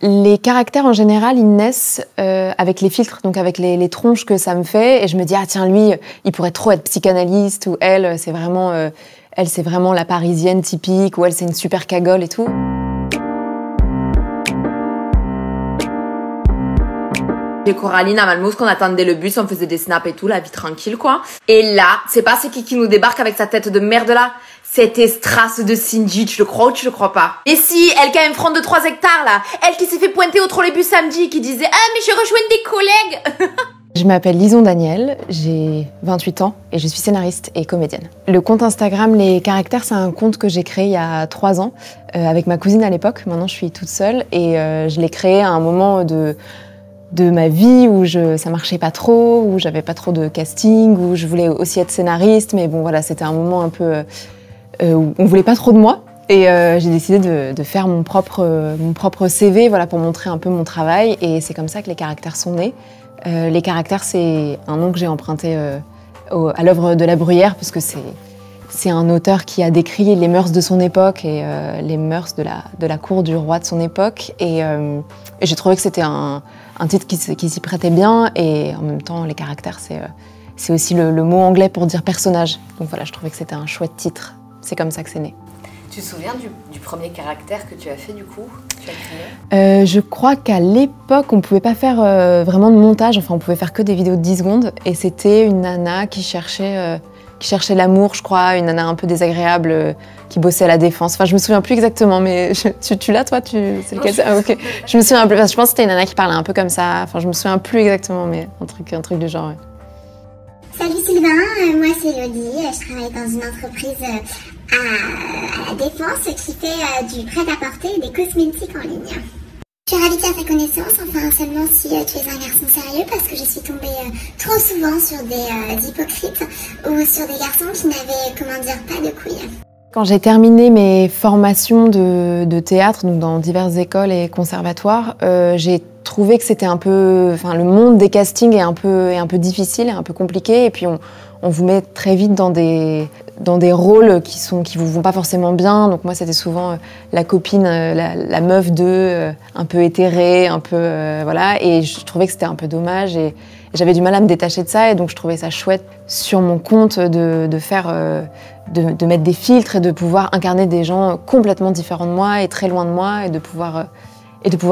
Les caractères en général, ils naissent avec les filtres, donc avec les tronches que ça me fait, et je me dis ah tiens lui, il pourrait trop être psychanalyste, ou elle c'est vraiment la parisienne typique, ou elle c'est une super cagole et tout. J'ai Coraline à Malmousse qu'on attendait le bus, on faisait des snaps et tout, la vie tranquille quoi. Et là, c'est pas c'est qui nous débarque avec sa tête de merde là. C'était Strass de Cindy, tu le crois ou tu le crois pas? Et si, elle qui a un front de 3 hectares là, elle qui s'est fait pointer au trolleybus samedi, qui disait « Ah mais je rejoins des collègues !» Je m'appelle Lison Daniel, j'ai 28 ans et je suis scénariste et comédienne. Le compte Instagram Les Caractères, c'est un compte que j'ai créé il y a 3 ans avec ma cousine à l'époque. Maintenant je suis toute seule et je l'ai créé à un moment de ma vie où ça marchait pas trop, où j'avais pas trop de casting, où je voulais aussi être scénariste, mais bon voilà, c'était un moment un peu où on voulait pas trop de moi. Et j'ai décidé de faire mon propre CV voilà, pour montrer un peu mon travail, et c'est comme ça que Les Caractères sont nés. Les Caractères, c'est un nom que j'ai emprunté à l'œuvre de La Bruyère, parce que c'est un auteur qui a décrit les mœurs de son époque et les mœurs de la cour du roi de son époque. Et j'ai trouvé que c'était un titre qui s'y prêtait bien, et en même temps, Les Caractères, c'est aussi le mot anglais pour dire personnage. Donc voilà, je trouvais que c'était un chouette titre. C'est comme ça que c'est né. Tu te souviens du premier caractère que tu as fait du coup? Tu as créé Je crois qu'à l'époque, on ne pouvait pas faire vraiment de montage. Enfin, on pouvait faire que des vidéos de 10 secondes. Et c'était une nana qui cherchait l'amour, je crois. Une nana un peu désagréable qui bossait à la Défense. Enfin, je me souviens plus exactement, mais tu l'as, toi? C'est lequel? Ah, ok. Je me souviens plus. Parce que je pense que c'était une nana qui parlait un peu comme ça. Enfin, je me souviens plus exactement, mais un truc du genre, ouais. Salut Sylvain, moi c'est Elodie, je travaille dans une entreprise à la Défense qui fait du prêt-à-porter et des cosmétiques en ligne. Je suis ravie de faire ta connaissance, enfin seulement si tu es un garçon sérieux, parce que je suis tombée trop souvent sur des hypocrites ou sur des garçons qui n'avaient, comment dire, pas de couilles. Quand j'ai terminé mes formations de théâtre, donc dans diverses écoles et conservatoires, j'ai trouvé que c'était un peu, enfin, le monde des castings est un peu difficile et un peu compliqué, et puis on vous met très vite dans des rôles qui vous vont pas forcément bien. Donc moi, c'était souvent la copine, la meuf un peu éthérée, un peu voilà, et je trouvais que c'était un peu dommage, et j'avais du mal à me détacher de ça, et donc je trouvais ça chouette sur mon compte de mettre des filtres et de pouvoir incarner des gens complètement différents de moi et très loin de moi, et de pouvoir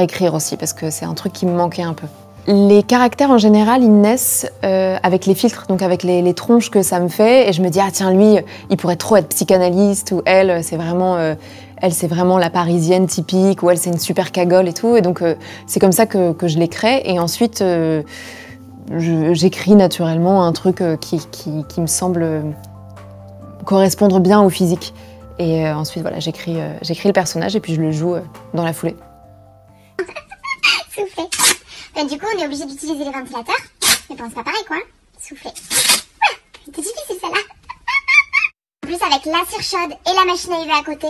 écrire aussi, parce que c'est un truc qui me manquait un peu. Les caractères en général, ils naissent avec les filtres, donc avec les tronches que ça me fait, et je me dis ah tiens lui, il pourrait trop être psychanalyste, ou elle c'est vraiment la parisienne typique, ou elle c'est une super cagole et tout, et donc c'est comme ça que je les crée, et ensuite j'écris naturellement un truc qui me semble correspondre bien au physique, et ensuite voilà, j'écris le personnage et puis je le joue dans la foulée. Souffler. Du coup, on est obligé d'utiliser les ventilateurs. Mais bon, c'est pas pareil, quoi. Souffler. C'est difficile, celle-là. En plus, avec la cire chaude et la machine à UV à côté,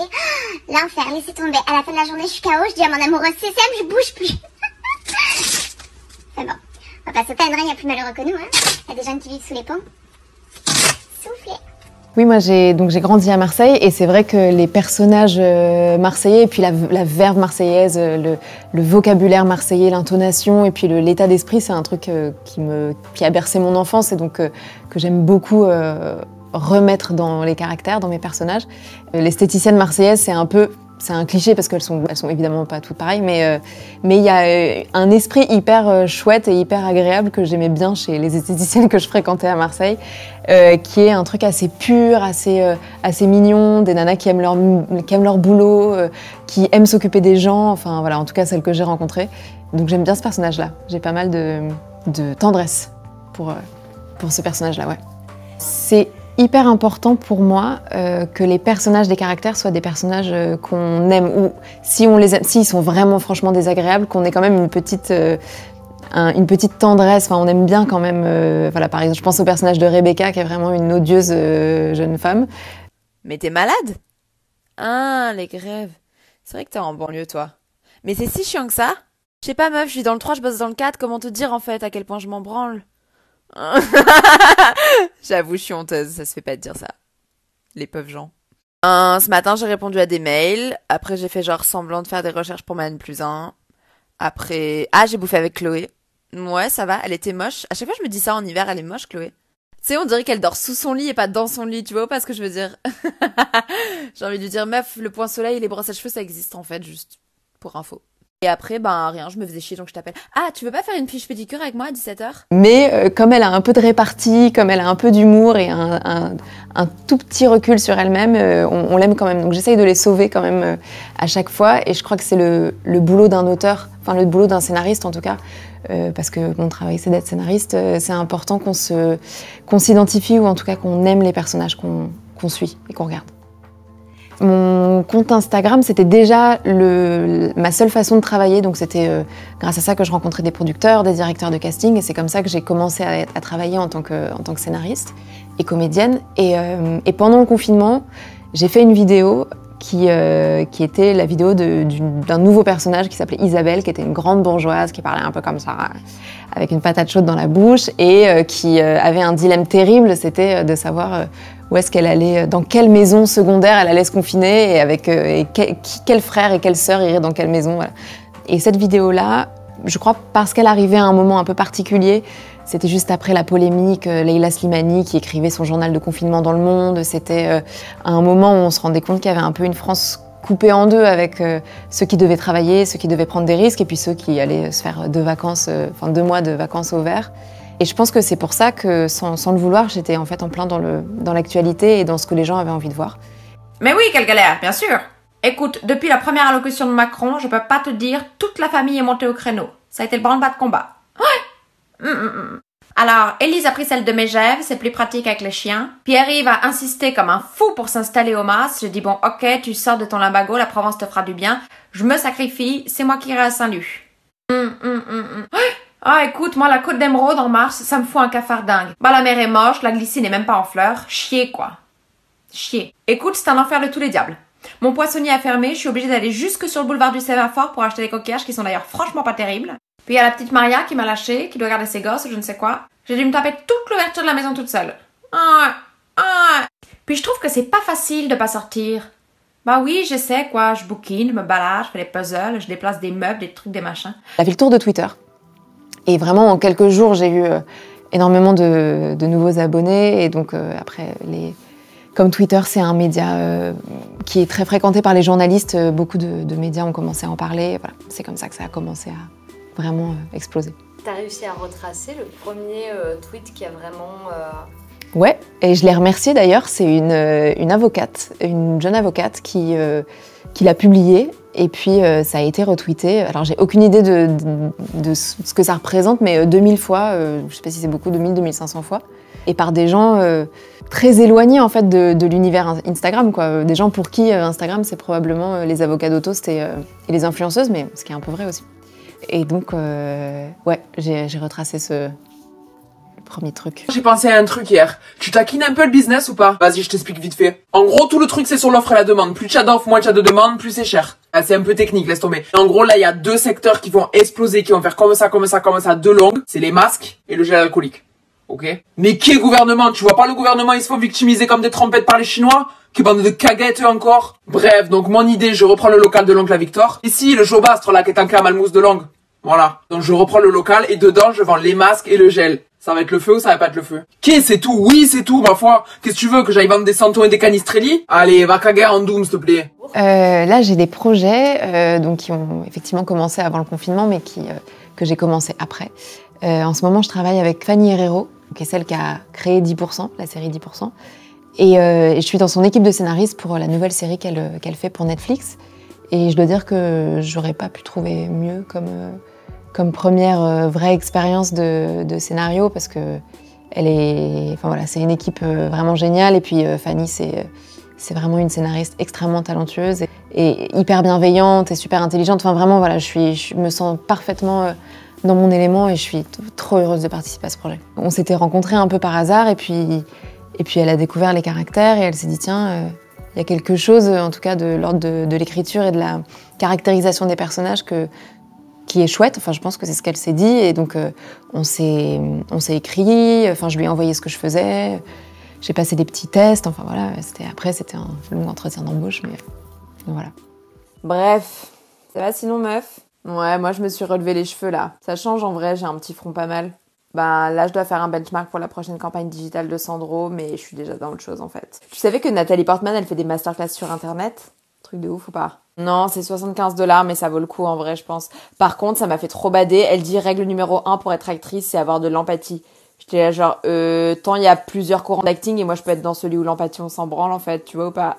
l'enfer, laissez tomber. À la fin de la journée, je suis KO, je dis à mon amoureux, c'est simple, je bouge plus. Mais bon, on va pas se peindre, il y a plus malheureux que nous, hein. Il y a des gens qui vivent sous les ponts. Souffler. Oui, moi j'ai grandi à Marseille, et c'est vrai que les personnages marseillais, et puis la verve marseillaise, le vocabulaire marseillais, l'intonation, et puis l'état d'esprit, c'est un truc qui a bercé mon enfance, et donc que j'aime beaucoup remettre dans les caractères, dans mes personnages. L'esthéticienne marseillaise, c'est un cliché parce qu'elles sont évidemment pas toutes pareilles, mais il y a un esprit hyper chouette et hyper agréable que j'aimais bien chez les esthéticiennes que je fréquentais à Marseille, qui est un truc assez pur, assez mignon, des nanas qui aiment leur boulot, qui aiment s'occuper des gens, enfin voilà, en tout cas celles que j'ai rencontrées. Donc j'aime bien ce personnage-là. J'ai pas mal de tendresse pour ce personnage-là, ouais. C'est hyper important pour moi que les personnages des caractères soient des personnages qu'on aime, ou si on les aime, s'ils sont vraiment franchement désagréables, qu'on ait quand même une petite tendresse. Enfin, on aime bien quand même. Voilà, par exemple, je pense au personnage de Rebecca, qui est vraiment une odieuse jeune femme. Mais t'es malade? Ah, les grèves. C'est vrai que t'es en banlieue, toi. Mais c'est si chiant que ça? Je sais pas, meuf, je suis dans le 3, je bosse dans le 4, comment te dire en fait à quel point je m'en branle? J'avoue, je suis honteuse, ça se fait pas de dire ça. Les pauvres gens. Ce matin, j'ai répondu à des mails. Après, j'ai fait genre semblant de faire des recherches pour ma N+1. Après, j'ai bouffé avec Chloé. Ouais, ça va, elle était moche. À chaque fois, je me dis ça en hiver, elle est moche, Chloé. Tu sais, on dirait qu'elle dort sous son lit et pas dans son lit, tu vois pas ce que je veux dire? J'ai envie de lui dire, meuf, le point soleil et les brosses à cheveux, ça existe en fait, juste pour info. Et après, rien, je me faisais chier donc je t'appelle. Ah, tu veux pas faire une fiche pédicure avec moi à 17h? Mais comme elle a un peu de répartie, comme elle a un peu d'humour et un tout petit recul sur elle-même, on l'aime quand même. Donc j'essaye de les sauver quand même à chaque fois. Et je crois que c'est le boulot d'un auteur, enfin le boulot d'un scénariste en tout cas, parce que mon travail c'est d'être scénariste. C'est important qu'on s'identifie ou en tout cas qu'on aime les personnages qu'on suit et qu'on regarde. Mon compte Instagram, c'était déjà ma seule façon de travailler, donc c'était grâce à ça que je rencontrais des producteurs, des directeurs de casting, et c'est comme ça que j'ai commencé à travailler en tant que scénariste et comédienne. Et pendant le confinement, j'ai fait une vidéo qui était la vidéo d'un nouveau personnage qui s'appelait Isabelle, qui était une grande bourgeoise, qui parlait un peu comme ça, avec une patate chaude dans la bouche, et qui avait un dilemme terrible, c'était de savoir où est-ce qu'elle allait, dans quelle maison secondaire elle allait se confiner, et quel frère et quelle sœur iraient dans quelle maison. Voilà. Et cette vidéo-là, je crois parce qu'elle arrivait à un moment un peu particulier, c'était juste après la polémique, Leila Slimani qui écrivait son journal de confinement dans Le Monde, c'était à un moment où on se rendait compte qu'il y avait un peu une France coupée en deux avec ceux qui devaient travailler, ceux qui devaient prendre des risques, et puis ceux qui allaient se faire 2 mois de vacances au vert. Et je pense que c'est pour ça que, sans le vouloir, j'étais en fait en plein dans l'actualité et dans ce que les gens avaient envie de voir. Mais oui, quelle galère, bien sûr. Écoute, depuis la première allocution de Macron, je peux pas te dire, toute la famille est montée au créneau. Ça a été le branle-bas de combat. Ouais. Alors, Élise a pris celle de Megève, c'est plus pratique avec les chiens. Pierre-Yves a insisté comme un fou pour s'installer au Mas. J'ai dit, bon, ok, tu sors de ton limbago, la Provence te fera du bien. Je me sacrifie, c'est moi qui irai à Saint-Luc. Ah, écoute, moi, la Côte d'Émeraude en mars, ça me fout un cafard dingue. La mer est moche, la glycine n'est même pas en fleurs. Chier, quoi. Chier. Écoute, c'est un enfer de tous les diables. Mon poissonnier a fermé, je suis obligée d'aller jusque sur le boulevard du Sémaphore pour acheter des coquillages qui sont d'ailleurs franchement pas terribles. Puis il y a la petite Maria qui m'a lâché, qui doit garder ses gosses, je ne sais quoi. J'ai dû me taper toute l'ouverture de la maison toute seule. Puis je trouve que c'est pas facile de pas sortir. Bah oui, je sais quoi, je bouquine, je me balade, je fais des puzzles, je déplace des meubles, des trucs, des machins. Elle a fait le tour de Twitter. Et vraiment, en quelques jours, j'ai eu énormément de nouveaux abonnés. Et donc, après, comme Twitter, c'est un média qui est très fréquenté par les journalistes, beaucoup de médias ont commencé à en parler. Voilà. C'est comme ça que ça a commencé à vraiment exploser. T'as réussi à retracer le premier tweet qui a vraiment... Ouais, et je l'ai remerciée d'ailleurs. C'est une avocate, une jeune avocate qui l'a publié. Et puis, ça a été retweeté. Alors, j'ai aucune idée de ce que ça représente, mais 2000 fois, je ne sais pas si c'est beaucoup, 2000, 2500 fois. Et par des gens très éloignés, en fait, de l'univers Instagram, quoi. Des gens pour qui Instagram, c'est probablement les avocats d'auto et les influenceuses, mais ce qui est un peu vrai aussi. Et donc, ouais, j'ai retracé ce premier truc. J'ai pensé à un truc hier. Tu taquines un peu le business ou pas? Vas-y, je t'explique vite fait. En gros, tout le truc, c'est sur l'offre et la demande. Plus tu as d'offres, moins tu as de demande, plus c'est cher. Ah, c'est un peu technique, laisse tomber. En gros, là, il y a 2 secteurs qui vont exploser, qui vont faire comme ça, de longue. C'est les masques et le gel alcoolique. Ok? Mais qui est gouvernement? Tu vois pas le gouvernement, ils se font victimiser comme des trompettes par les Chinois? Qui bande de caguettes, eux, encore? Bref, donc mon idée, je reprends le local de l'oncle à Victor. Ici, le Jobastre, là, qui est en à Malmousse de Langue. Voilà. Donc je reprends le local et dedans, je vends les masques et le gel. Ça va être le feu ou ça va pas être le feu? Qu'est-ce c'est tout? Oui, c'est tout, ma foi. Qu'est-ce que tu veux? Que j'aille vendre des Santon et des Canistrelli? Allez, va caguer en doom, s'il te plaît. Là, j'ai des projets donc qui ont effectivement commencé avant le confinement, mais que j'ai commencé après. En ce moment, je travaille avec Fanny Herrero, qui est celle qui a créé 10%, la série 10%. Et je suis dans son équipe de scénaristes pour la nouvelle série qu'elle fait pour Netflix. Et je dois dire que j'aurais pas pu trouver mieux comme première vraie expérience de scénario, parce que c'est une équipe vraiment géniale. Et puis Fanny, c'est vraiment une scénariste extrêmement talentueuse et hyper bienveillante et super intelligente. Enfin vraiment, voilà, je me sens parfaitement dans mon élément et je suis trop heureuse de participer à ce projet. On s'était rencontrés un peu par hasard et puis elle a découvert les caractères et elle s'est dit tiens, il y a quelque chose, en tout cas de l'ordre de l'écriture et de la caractérisation des personnages qui est chouette. Enfin, je pense que c'est ce qu'elle s'est dit. Et donc, on s'est écrit. Enfin, je lui ai envoyé ce que je faisais. J'ai passé des petits tests. Enfin, voilà. Après, c'était un long entretien d'embauche. Mais voilà. Bref. Ça va sinon, meuf? Ouais, moi je me suis relevé les cheveux là. Ça change en vrai, j'ai un petit front pas mal. Bah là je dois faire un benchmark pour la prochaine campagne digitale de Sandro, mais je suis déjà dans autre chose en fait. Tu savais que Nathalie Portman elle fait des masterclass sur internet? Truc de ouf ou pas? Non, c'est 75 $, mais ça vaut le coup en vrai je pense. Par contre ça m'a fait trop bader, elle dit règle numéro 1 pour être actrice c'est avoir de l'empathie. J'étais là genre, tant il y a plusieurs courants d'acting et moi je peux être dans celui où l'empathie on s'en branle en fait, tu vois ou pas?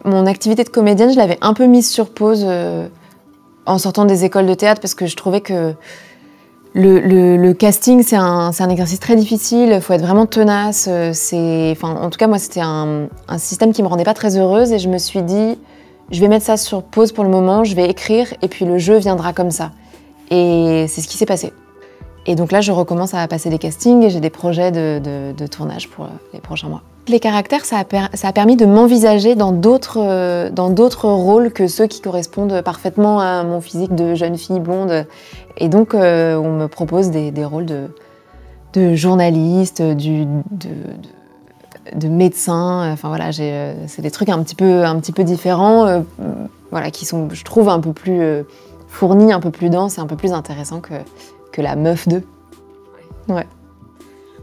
Mon activité de comédienne, je l'avais un peu mise sur pause en sortant des écoles de théâtre parce que je trouvais que le casting, c'est un exercice très difficile, il faut être vraiment tenace. En tout cas, moi, c'était un système qui me rendait pas très heureuse et je me suis dit, je vais mettre ça sur pause pour le moment, je vais écrire et puis le jeu viendra comme ça. Et c'est ce qui s'est passé. Et donc là, je recommence à passer des castings et j'ai des projets de tournage pour les prochains mois. Les caractères, ça a permis de m'envisager dans d'autres rôles que ceux qui correspondent parfaitement à mon physique de jeune fille blonde. Et donc, on me propose des rôles de journaliste, de médecin. Enfin voilà, c'est des trucs un petit peu différents, voilà, qui sont, je trouve, un peu plus fournis, un peu plus denses et un peu plus intéressants que la meuf d'eux. Ouais.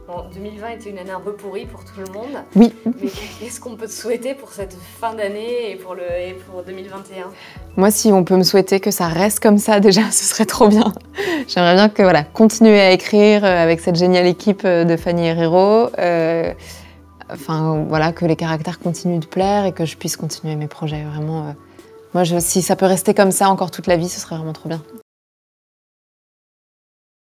Bon, 2020 était une année un peu pourrie pour tout le monde. Oui. Mais qu'est-ce qu'on peut te souhaiter pour cette fin d'année et pour 2021? Moi, si on peut me souhaiter que ça reste comme ça, déjà, ce serait trop bien. J'aimerais bien que, voilà, continuer à écrire avec cette géniale équipe de Fanny Herrero. Enfin, voilà, que les caractères continuent de plaire et que je puisse continuer mes projets. Vraiment, moi, si ça peut rester comme ça encore toute la vie, ce serait vraiment trop bien.